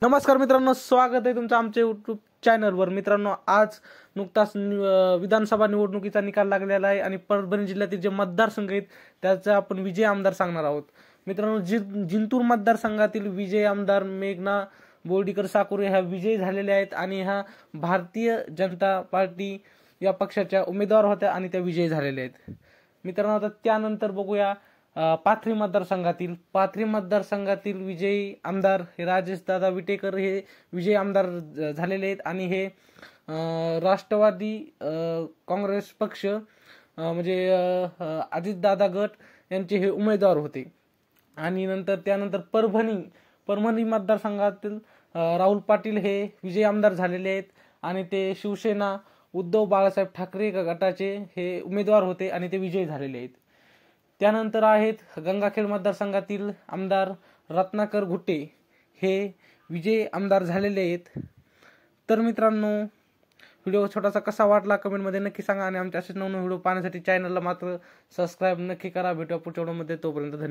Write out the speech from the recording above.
नमस्कार मित्रांनो, स्वागत आहे तुमचं आमच्या यूट्यूब चॅनलवर. मित्रांनो, आज नुकताच विधानसभा निवडणुकीचा निकाल लागलेला आहे आणि परभणी जिल्ह्यातील जे मतदारसंघ आहेत त्याचा आपण विजयी आमदार सांगणार आहोत. मित्रांनो, जिंतूर मतदारसंघातील विजयी आमदार मेघना बोर्डीकर साकुरे ह्या विजयी झालेल्या आहेत आणि ह्या भारतीय जनता पार्टी या पक्षाच्या उमेदवार होत्या आणि त्या विजयी झालेल्या आहेत. मित्रांनो, आता त्यानंतर बघूया पाथरी मतदारसंघातील विजयी आमदार हे राजेशदादा विटेकर हे विजयी आमदार झालेले आहेत आणि हे राष्ट्रवादी काँग्रेस पक्ष म्हणजे अजितदादा गट यांचे हे उमेदवार होते. आणि त्यानंतर परभणी मतदारसंघातील राहुल पाटील हे विजयी आमदार झालेले आहेत आणि ते शिवसेना उद्धव बाळासाहेब ठाकरे गटाचे हे उमेदवार होते आणि ते विजयी झालेले आहेत. त्यानंतर आहेत गंगाखेड मतदारसंघातील आमदार रत्नाकर घुटे हे विजयी आमदार झालेले आहेत. तर मित्रांनो, व्हिडिओ छोटासा कसा वाटला कमेंटमध्ये नक्की सांगा आणि आमच्या असेच नवीन व्हिडिओ पाहण्यासाठी चॅनलला मात्र सबस्क्राईब नक्की करा. भेटूया पुढच्या व्हिडिओमध्ये, तोपर्यंत धन्यवाद.